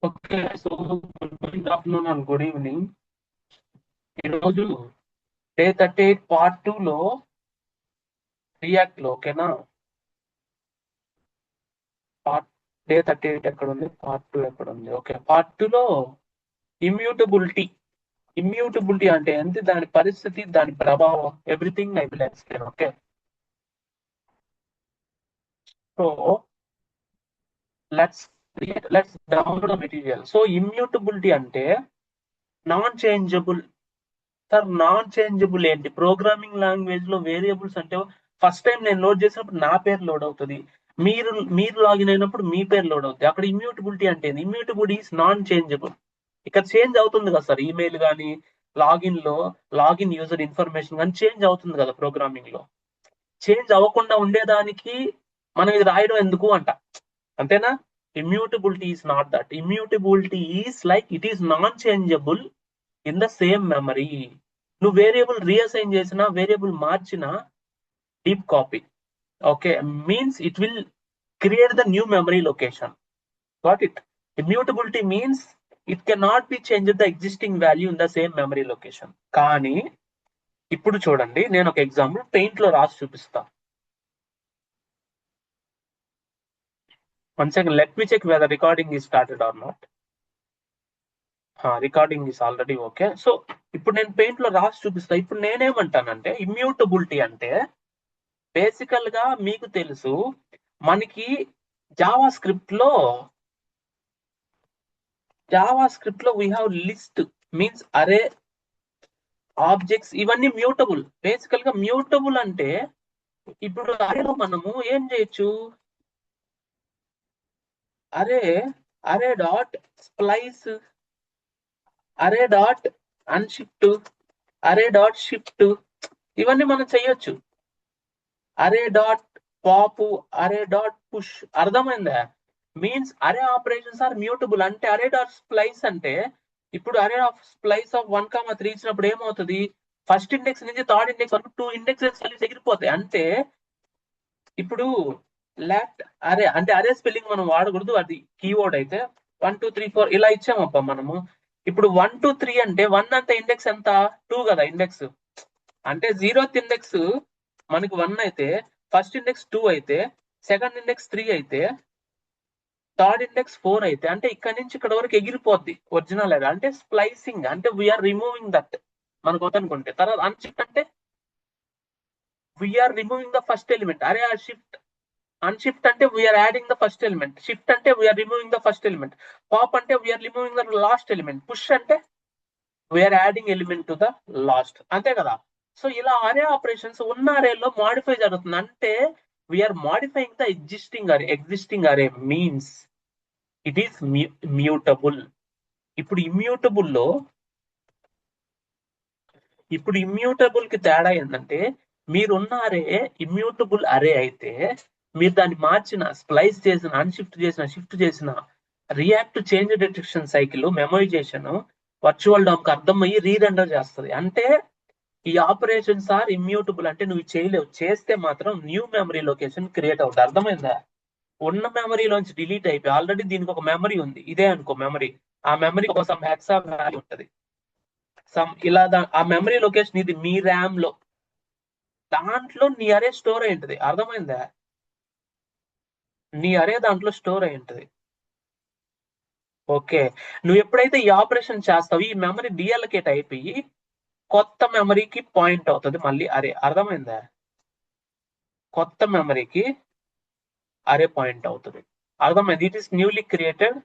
Okay. So good afternoon and good evening. ఈరోజు day 38 part 2 లో react లో ఓకేనా. పార్ట్ డే 38 ఎక్కడ ఉంది, పార్ట్ 2 ఎక్కడ ఉంది? ఓకే, పార్ట్ 2 లో ఇమ్యూటబిలిటీ. ఇమ్యూటబిలిటీ అంటే ఏంటి, దాని పరిస్థితి, దాని ప్రభావం, everything I will explain. Okay, so let's let's download material. So immutability అంటే non changeable. Sir non changeable ఏంటి? ప్రోగ్రామింగ్ లాంగ్వేజ్ లో వేరియబుల్స్ అంటే ఫస్ట్ టైం నేను లోడ్ చేసినప్పుడు నా పేరు లోడ్ అవుతుంది, మీరు మీరు లాగిన్ అయినప్పుడు మీ పేరు లోడ్ అవుతుంది. అక్కడ ఇమ్యూటబిలిటీ అంటే ఇమ్యూటబిలిటీ ఈస్ నాన్ చేంజబుల్. ఇక్కడ చేంజ్ అవుతుంది కదా సార్, ఈమెయిల్ కానీ లాగిన్ లో లాగిన్ యూజర్ ఇన్ఫర్మేషన్ కానీ చేంజ్ అవుతుంది కదా ప్రోగ్రామింగ్ లో. చేంజ్ అవ్వకుండా ఉండేదానికి మనం ఇది రాయడం ఎందుకు అంట, అంతేనా? Immutability is not that. Immutability is like it is non changeable in the same memory. నువ్వు వేరియబుల్ రీఅసైన్ చేసినా, వేరియబుల్ మార్చినా, deep copy. Okay, means it will create the new memory location. Got it? Immutability means it can not be change the existing value in the same memory location. కానీ ఇప్పుడు చూడండి, నేను ఒక example paint లో రాసి చూపిస్తా. One second, let me check whether recording is started or not. Recording is already okay. So ఇప్పుడు నేను పెయింట్ లో రాసి చూపిస్తా. ఇప్పుడు నేనేమంటానంటే ఇమ్యూటబిలిటీ అంటే బేసికల్ గా మీకు తెలుసు, మనకి జావా స్క్రిప్ట్ లో వీ హ్యావ్ లిస్ట్, మీన్స్ అరే, ఆబ్జెక్ట్స్, ఇవన్నీ మ్యూటబుల్. బేసికల్ గా మ్యూటబుల్ అంటే ఇప్పుడు అరేలో మనము ఏం చేయొచ్చు, అరే అరే డాట్ స్ప్లైస్, అరే డాట్ అన్షిఫ్ట్, అరే డాట్ షిఫ్ట్, ఇవన్నీ మనం చేయొచ్చు. అరే డాట్ పాప్, అరే డాట్ పుష్. అర్థమైందా? మీన్స్ అరే ఆపరేషన్స్ ఆర్ మ్యూటబుల్. అంటే అరే డాట్ స్ప్లైస్ అంటే ఇప్పుడు అరే ఆఫ్ స్ప్లైస్ ఆఫ్ 1,3 ఇచ్చినప్పుడు ఏమవుతుంది, ఫస్ట్ ఇండెక్స్ నుంచి థర్డ్ ఇండెక్స్ వరకు 2 ఇండెక్సెస్ కలిసి ఎగిరిపోతాయి. అంటే ఇప్పుడు లెట్ అరే అంటే అరే స్పెల్లింగ్ మనం వాడకూడదు, అది కీవర్డ్ అయితే 1 2 3 4 ఇలా ఇచ్చామప్ప మనము. ఇప్పుడు 1 2 3 అంటే 1 అంటే ఇండెక్స్ ఎంత, 2 కదా ఇండెక్స్. అంటే 0th ఇండెక్స్ మనకి 1 అయితే, ఫస్ట్ ఇండెక్స్ 2 అయితే, సెకండ్ ఇండెక్స్ 3 అయితే, థర్డ్ ఇండెక్స్ 4 అయితే, అంటే ఇక్కడ నుంచి ఇక్కడ వరకు ఎగిరిపోద్ది ఒరిజినల్ అరే. అంటే స్ప్లైసింగ్ అంటే వీఆర్ రిమూవింగ్ దట్, మనకు వద్దనుకుంటే. తర్వాత అన్షిఫ్ట్ అంటే we're removing the first element. అరే ఆ షిఫ్ట్, అన్షిఫ్ట్ అంటే we're adding the first element, shift అంటే we're removing the first element, pop అంటే we're removing the last element, push అంటే we're adding element to the last. అంతే కదా? So ఇలా అరే ఆపరేషన్స్ ఉన్న అరేలో మాడిఫై జరుగుతుంది. అంటే వీఆర్ మాడిఫైయింగ్ ద ఎగ్జిస్టింగ్ అరే మీన్స్ ఇట్ ఈస్ మ్యూటబుల్. ఇప్పుడు ఇమ్యూటబుల్ లో ఇప్పుడు ఇమ్యూటబుల్ కి తేడా ఏంటంటే, మీరున్న అరే ఇమ్యూటబుల్ అరే అయితే మీరు దాన్ని మార్చిన, స్ప్లైస్ చేసిన, అన్షిఫ్ట్ చేసిన, షిఫ్ట్ చేసిన, React change detection cycle, memorization, virtual DOM కి అర్థమయ్యి రీరెండర్ చేస్తుంది. అంటే ఈ ఆపరేషన్స్ ఆర్ ఇమ్యూటబుల్. అంటే నువ్వు చేయలేవు, చేస్తే మాత్రం న్యూ మెమరీ లొకేషన్ క్రియేట్ అవుతుంది. అర్థమైందా? ఉన్న మెమరీలోంచి డిలీట్ అయిపోయి, ఆల్రెడీ దీనికి ఒక మెమరీ ఉంది, ఇదే అనుకో మెమరీ, ఆ మెమరీ కోసం హెక్సా వాల్యూ ఉంటుంది ఇలా ఆ మెమరీ లొకేషన్ ఇది మీ ర్యామ్ లో, దాంట్లో నీ అరే స్టోర్ అయి ఉంటుంది. అర్థమైందా? నీ అరే దాంట్లో స్టోర్ అయి ఉంటుంది. ఓకే, నువ్వు ఎప్పుడైతే ఈ ఆపరేషన్ చేస్తావు, ఈ మెమరీ డిఎల్కేట్ అయిపోయి కొత్త మెమరీకి పాయింట్ అవుతుంది మళ్ళీ అరే. అర్థమైందా? కొత్త మెమరీకి అరే పాయింట్ అవుతుంది. అర్థమైంది? It is newly created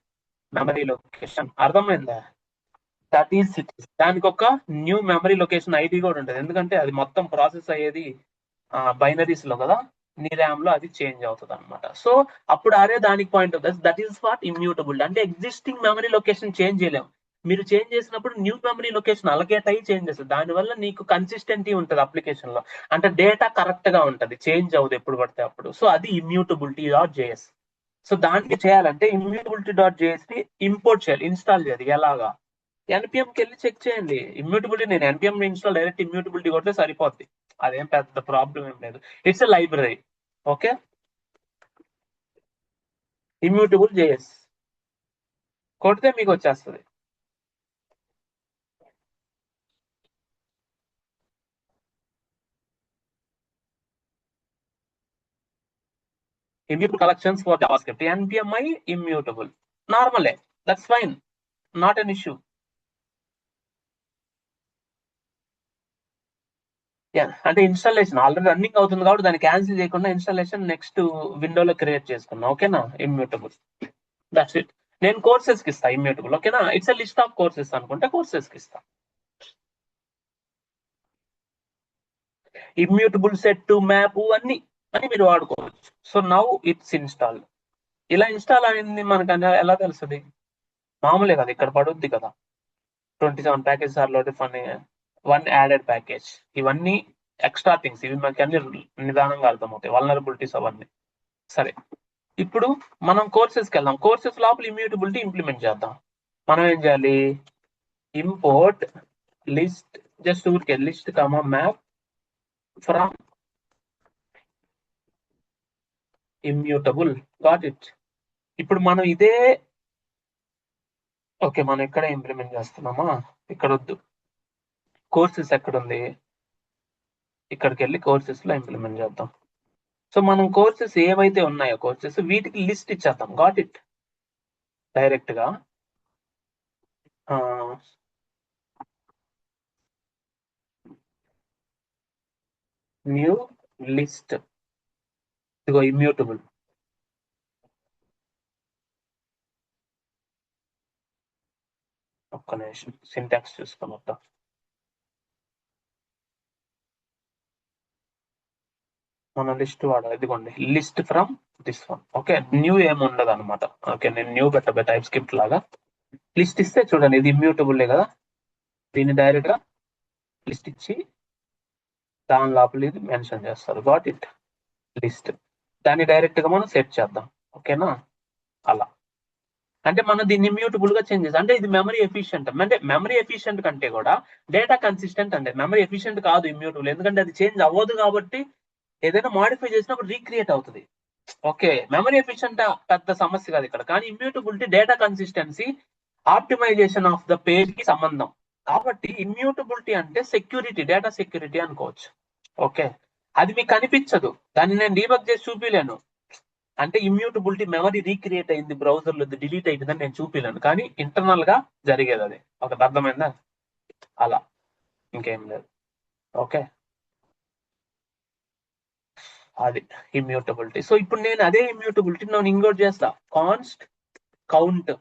memory location. అర్థమైందా? That is it. దానికి ఒక న్యూ మెమరీ లొకేషన్ ఐడి కూడా ఉంటుంది, ఎందుకంటే అది మొత్తం ప్రాసెస్ అయ్యేది బైనరీస్ లో కదా, నీ ర్యామ్ లో అది చేంజ్ అవుతుంది అనమాట. సో అప్పుడు అరే దానికి పాయింట్ అవుతుంది. That is what immutable. అంటే ఎగ్జిస్టింగ్ మెమరీ లొకేషన్ చేంజ్ చేయలేము. మీరు చేంజ్ చేసినప్పుడు న్యూ మెమరీ లొకేషన్ అలకేట్ అయ్యి చేంజ్ చేస్తుంది. దానివల్ల నీకు కన్సిస్టెంటీ ఉంటుంది అప్లికేషన్ లో. అంటే డేటా కరెక్ట్ గా ఉంటుంది, చేంజ్ అవ్వదు ఎప్పుడు పడితే అప్పుడు. సో అది ఇమ్యూటబిలిటీ డాట్ జేఎస్. సో దానికి చేయాలంటే ఇమ్యూటబిలిటీ డాట్ జేఎస్ ని ఇంపోర్ట్ చేయాలి, ఇన్స్టాల్ చేయాలి. ఎలాగా? ఎన్పిఎం కి వెళ్ళి చెక్ చేయండి ఇమ్యూటబిలిటీ. నేను ఎన్పిఎం ఇన్స్టాల్ డైరెక్ట్ ఇమ్యూటబిలిటీ కొడితే సరిపోద్ది, అదేం పెద్ద ప్రాబ్లం ఏం లేదు. It's a library. Okay, immutable JS కొడితే మీకు వచ్చేస్తుంది. Immutable collections for JavaScript. NPMI immutable. Normal. That's fine. Not an issue. అంటే ఇన్స్టాలేషన్ ఆల్రెడీ రన్నింగ్ అవుతుంది కాబట్టి దాన్ని క్యాన్సిల్ చేయకుండా ఇన్స్టాలేషన్ నెక్స్ట్ విండోలో క్రియేట్ చేసుకున్నా. ఓకేనా? ఇమ్యూటబుల్. That's it. నేను కోర్సెస్ కి ఇస్తా ఇమ్యూటబుల్. ఓకేనా? It's a list of courses అనుకుంటే కోర్సెస్ కి ఇస్తా. ఇమ్యూటబుల్ సెట్ టు మ్యాప్ అన్ని అని మీరు వాడుకోవచ్చు. So now it's install. ఇలా ఇన్స్టాల్ అయింది మనకు ఎలా తెలుస్తుంది? మామూలే కదా, ఇక్కడ పడుద్ది కదా 27 package are loaded for 1 added package. ఇవన్నీ ఎక్స్ట్రా థింగ్స్. ఇవి మనకి అన్ని నిదానంగా అర్థమవుతాయి, వల్నరబిలిటీస్ అవన్నీ. సరే, ఇప్పుడు మనం కోర్సెస్కి వెళ్దాం. కోర్సెస్ లోపల ఇమ్యూటబిలిటీ ఇంప్లిమెంట్ చేద్దాం. మనం ఏం చేయాలి? ఇంపోర్ట్ లిస్ట్, జస్ట్ ఊరికే list comma map from immutable. Got it. ఇప్పుడు మనం ఇదే ఓకే, మనం ఎక్కడ ఇంప్లిమెంట్ చేస్తున్నామా? ఇక్కడ వద్దు, కోర్సెస్ ఎక్కడుంది? ఇక్కడికి వెళ్ళి కోర్సెస్ లో ఇంప్లిమెంట్ చేద్దాం. సో మనం కోర్సెస్ ఏవైతే ఉన్నాయో కోర్సెస్ వీటికి లిస్ట్ ఇచ్చేద్దాం. Got it. డైరెక్ట్ గా న్యూ లిస్ట్. ఇదిగో ఇమ్యూటబుల్. ఒక్క నిమిషం సింటాక్స్ చూసుకొని వద్దాం. మన లిస్ట్ వాడాలి. ఇదిగోండి list from this one. Okay, new ఏమి ఉండదు అనమాట. ఓకే, నేను న్యూ పెట్టబోయే టైప్ స్క్రిప్ట్ లాగా లిస్ట్ ఇస్తే చూడండి, ఇది ఇమ్యూటబుల్ కదా. దీన్ని డైరెక్ట్ గా లిస్ట్ ఇచ్చి దాని లోపల ఇది మెన్షన్ చేస్తారు. Got it. లిస్ట్. దాన్ని డైరెక్ట్ గా మనం సెట్ చేద్దాం. ఓకేనా? అలా అంటే మనం దీన్ని ఇమ్యూటబుల్ గా చేంజ్ చేస్తాం. అంటే ఇది మెమరీ ఎఫిషియంట్. అంటే మెమరీ ఎఫిషియంట్ కంటే కూడా డేటా కన్సిస్టెంట్. అంటే మెమరీ ఎఫిషియంట్ కాదు ఇమ్యూటబుల్, ఎందుకంటే అది చేంజ్ అవ్వదు కాబట్టి ఏదైనా మాడిఫై చేసినప్పుడు రీక్రియేట్ అవుతుంది. ఓకే, మెమరీ ఎఫిషియంట్ పెద్ద సమస్య కాదు ఇక్కడ. కానీ immutability data consistency, optimization of the page కి సంబంధం. కాబట్టి ఇమ్యూటబిలిటీ అంటే సెక్యూరిటీ, డేటా సెక్యూరిటీ అనుకోవచ్చు. ఓకే, అది మీకు కనిపించదు, దాన్ని నేను డీబగ్ చేసి చూపించలేను. అంటే ఇమ్యూటబిలిటీ మెమరీ రీక్రియేట్ అయింది, బ్రౌజర్ లో డిలీట్ అయిపోయిందని నేను చూపించలేను, కానీ ఇంటర్నల్ గా జరిగేది అది. ఒక అర్థమైందా? అలా, ఇంకేం లేదు. ఓకే, అది ఇమ్యూటబిలిటీ. సో ఇప్పుడు నేను అదే ఇమ్యూటబిలిటీ నేను ఇంకోటి చేస్తా, కాన్స్ట్ కౌంట్.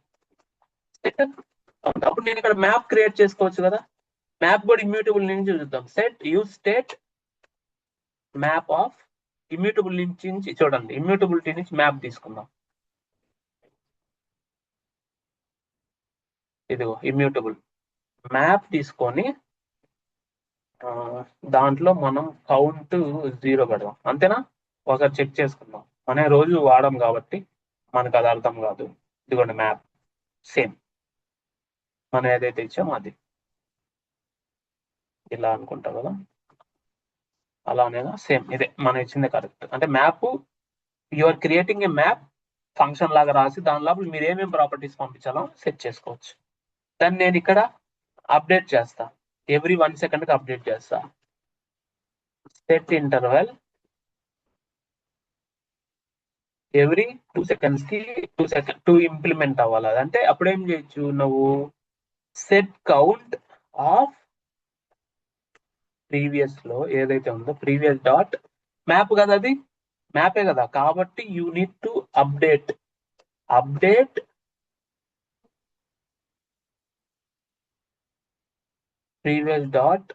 అప్పుడు నేను ఇక్కడ మ్యాప్ క్రియేట్ చేసుకోవచ్చు కదా. మ్యాప్ కూడా ఇమ్యూటబుల్ నుంచి చూద్దాం. Set use state map of immutable నుంచి చూడండి, ఇమ్యూటబిలిటీ నుంచి మ్యాప్ తీసుకుందాం. ఇదిగో ఇమ్యూటబుల్ మ్యాప్ తీసుకొని దాంట్లో మనం కౌంట్ 0 పెడదాం. అంతేనా? ఒకసారి చెక్ చేసుకుందాం. మనం రోజు వాడడం కాబట్టి మనకు అది అర్థం కాదు. ఇదిగోండి మ్యాప్ సేమ్ మనం ఏదైతే ఇచ్చామో అది ఇలా అనుకుంటా కదా. అలానేనా? సేమ్ ఇదే మనం ఇచ్చిందే కరెక్ట్. అంటే map, you are creating a map function లాగా రాసి దాని లోపల మీరు ఏమేమి ప్రాపర్టీస్ పంపించాలో సెట్ చేసుకోవచ్చు. దాన్ని నేను ఇక్కడ అప్డేట్ చేస్తా. ఎవ్రీ 1 సెకండ్ కి అప్డేట్ చేస్తా. సెట్ ఇంటర్వెల్ ఎవ్రీ 2 సెకండ్స్ కి 2 ఇంప్లిమెంట్ అవ్వాలి. అంటే అప్పుడు ఏం చేయొచ్చు నువ్వు? సెట్ కౌంట్ ఆఫ్ ప్రీవియస్ లో ఏదైతే ఉందో ప్రీవియస్ డాట్ మ్యాప్ కదా, అది మ్యాపే కదా. కాబట్టి you need to update previous dot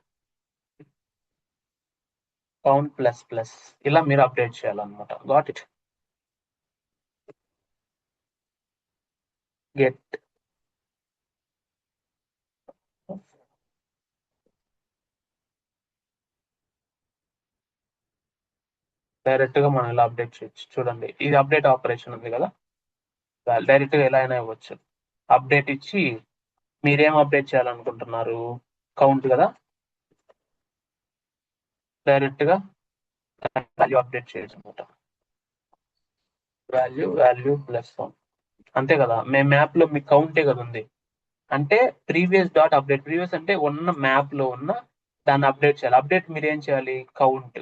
count plus plus. ఇలా మీరు అప్డేట్ చేయాలన్నమాట. Got it. గెట్ డైరెక్ట్ గా మనం ఇలా అప్డేట్ చేయొచ్చు. చూడండి, ఇది అప్డేట్ ఆపరేషన్ ఉంది కదా, డైరెక్ట్ గా ఎలా అయినా ఇవ్వచ్చు. అప్డేట్ ఇచ్చి మీరేం అప్డేట్ చేయాలనుకుంటున్నారు? కౌంట్ కదా, డైరెక్ట్ గా వాల్యూ అప్డేట్ చేయొచ్చు అనమాట. Value plus 1. అంతే కదా, మేము మ్యాప్ లో మీ కౌంటే కదా ఉంది. అంటే ప్రీవియస్ డాట్ అప్డేట్, ప్రీవియస్ అంటే ఉన్న మ్యాప్ లో ఉన్న దాన్ని అప్డేట్ చేయాలి. అప్డేట్ మీరు ఏం చేయాలి, కౌంట్.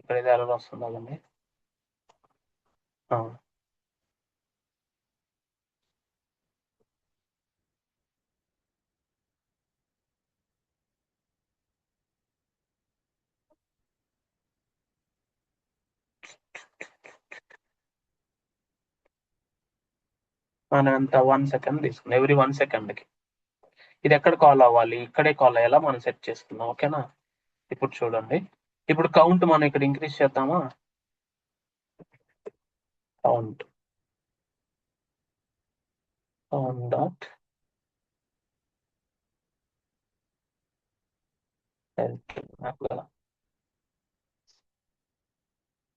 ఇక్కడ ఏదో ఎర్రర్ వస్తుంది అదండి. మనం అంత 1 సెకండ్ తీసుకున్నాం, ఎవ్రీ 1 సెకండ్కి. ఇది ఎక్కడ కాల్ అవ్వాలి, ఇక్కడే కాల్ అయ్యేలా మనం సెట్ చేసుకున్నాం. ఓకేనా. ఇప్పుడు చూడండి, ఇప్పుడు కౌంట్ మనం ఇక్కడ ఇంక్రీజ్ చేద్దామా, కౌంట్ కౌంట్ డాట్ కదా,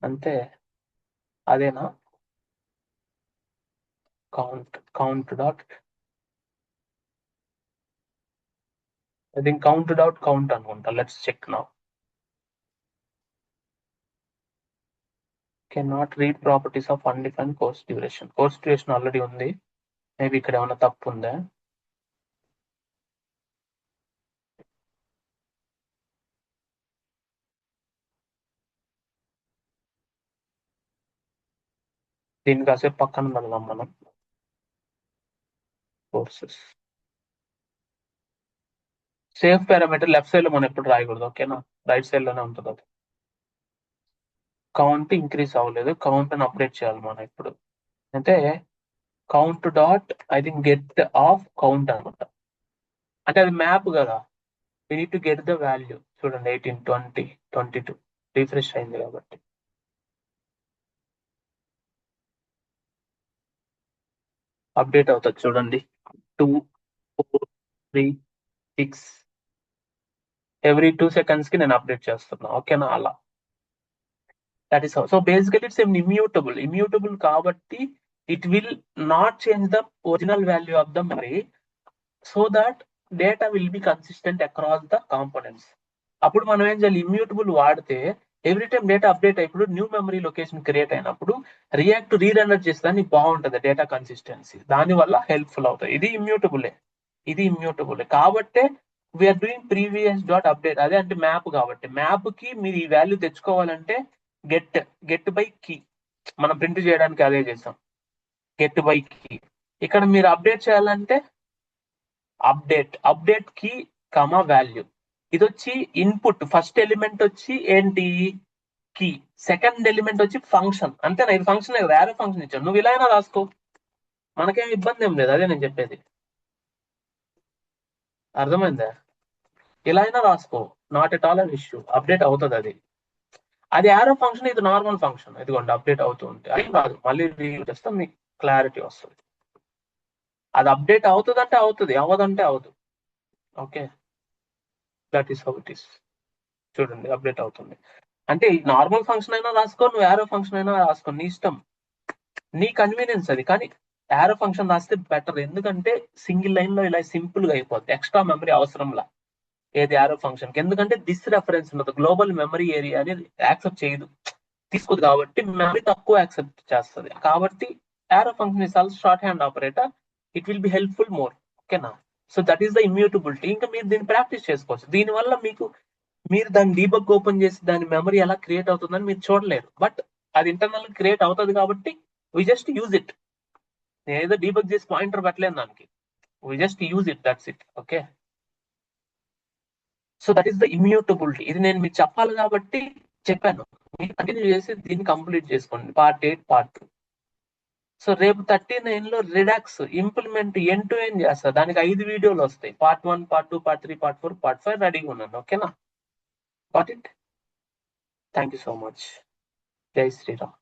అంతే. అదేనా, count dot, I think count అనుకుంటా. Let's check now. Can not read properties of undefined course duration. Course duration already ఉంది, మేబీ ఇక్కడ ఏమైనా తప్పు ఉందా. దీన్ని కాసేపు పక్కన పెడదాం మనం. Courses safe parameter left side లో మనం ఎప్పుడు రాయకూడదు. ఓకేనా, రైట్ సైడ్ లోనే ఉంటుంది అది. కౌంట్ ఇంక్రీజ్ అవ్వలేదు, కౌంట్ అని అప్డేట్ చేయాలి మనం ఇప్పుడు. అంటే count dot I think get off count అనమాట. అంటే అది మ్యాప్ కదా, we need to get the value. చూడండి 18, 20, 22 రిఫ్రెష్ అయింది కాబట్టి. అప్డేట్ అవుతుంది చూడండి, 2, 4, 3, 6 ఎవ్రీ 2 seconds కి నేను అప్డేట్ చేస్తున్నా. ఓకేనా, అలా. That is so basically it's immutable కాబట్టి it will not change the original value of the memory, so that data will be consistent across the components. అప్పుడు మనం ఏం చేయాలి, ఇమ్యూటబుల్ వాడితే ఎవ్రీ టైం డేటా అప్డేట్ అయినప్పుడు న్యూ మెమరీ లొకేషన్ క్రియేట్ అయినప్పుడు React rerender చేస్తే బాగుంటుంది డేటా కన్సిస్టెన్సీ, దానివల్ల హెల్ప్ఫుల్ అవుతుంది. ఇది ఇమ్యూటబుల్ కాబట్టే we are doing previous dot update. అదే అంటే మ్యాప్ కాబట్టి, మ్యాప్ కి మీరు ఈ వాల్యూ తెచ్చుకోవాలంటే గెట్ బై కీ మనం ప్రింట్ చేయడానికి అదే చేసాం, గెట్ బై కీ. ఇక్కడ మీరు అప్డేట్ చేయాలంటే అప్డేట్ కీ కమా వాల్యూ. ఇది వచ్చి ఇన్పుట్, ఫస్ట్ ఎలిమెంట్ వచ్చి ఏంటి, కీ. సెకండ్ ఎలిమెంట్ వచ్చి ఫంక్షన్. అంతేనా, ఇది ఫంక్షన్, వేరే ఫంక్షన్ ఇచ్చాను, నువ్వు ఇలా అయినా రాసుకో, మనకేం ఇబ్బంది ఏం లేదు. అదే నేను చెప్పేది, అర్థమైందా. ఇలా అయినా రాసుకో, not at all an issue, update అవుతుంది అది. అది యారో ఫంక్షన్, ఇది నార్మల్ ఫంక్షన్. ఇదిగోండి అప్డేట్ అవుతూ ఉంటే అది కాదు, మళ్ళీ రీల్ చేస్తే మీకు క్లారిటీ వస్తుంది. అది అప్డేట్ అవుతుంది అంటే అవుతుంది, అవ్వదంటే అవ్వదు. Okay, that is how it is. చూడండి అప్డేట్ అవుతుంది. అంటే నార్మల్ ఫంక్షన్ అయినా రాసుకో, నువ్వు యారో ఫంక్షన్ అయినా రాసుకో, నీ ఇష్టం, నీ కన్వీనియన్స్ అది. కానీ యారో ఫంక్షన్ రాస్తే బెటర్, ఎందుకంటే సింగిల్ లైన్ లో ఇలా సింపుల్ గా అయిపోద్ది, ఎక్స్ట్రా మెమరీ అవసరంలా ఏది యారో ఫంక్షన్ కి. ఎందుకంటే దిస్ రెఫరెన్స్ ఉండదు, గ్లోబల్ మెమరీ ఏరియా అనేది యాక్సెప్ట్ చేయదు, తీసుకోదు. కాబట్టి మెమరీ తక్కువ యాక్సెప్ట్ చేస్తుంది. కాబట్టి arrow function is also short hand operator, it will be helpful more. ఓకేనా. So that is the immutability. ఇంకా మీరు దీన్ని ప్రాక్టీస్ చేసుకోవచ్చు. దీనివల్ల మీరు దాన్ని డీబగ్ ఓపెన్ చేసి దాని మెమరీ ఎలా క్రియేట్ అవుతుందని మీరు చూడలేరు, బట్ అది ఇంటర్నల్ క్రియేట్ అవుతుంది కాబట్టి వి జస్ట్ యూజ్ ఇట్. నేను ఏదో డీబగ్ చేసి పాయింటర్ పెట్టలేను దానికి, we just use it, that's it. Okay, so that is the immutability. ఇది నేను మీకు చెప్పాలి కాబట్టి చెప్పాను. మీరు కంటిన్యూ చేసి దీన్ని కంప్లీట్ చేసుకోండి, పార్ట్ 8, పార్ట్ 2. సో రేపు 39 లో redox implement end to end చేస్తా, దానికి 5 వీడియోలు వస్తాయి. Part 1, part 2, part 3, part 4, part 5 రెడీగా ఉన్నాను. ఓకేనా, got it. Thank you so much. జై శ్రీరామ్.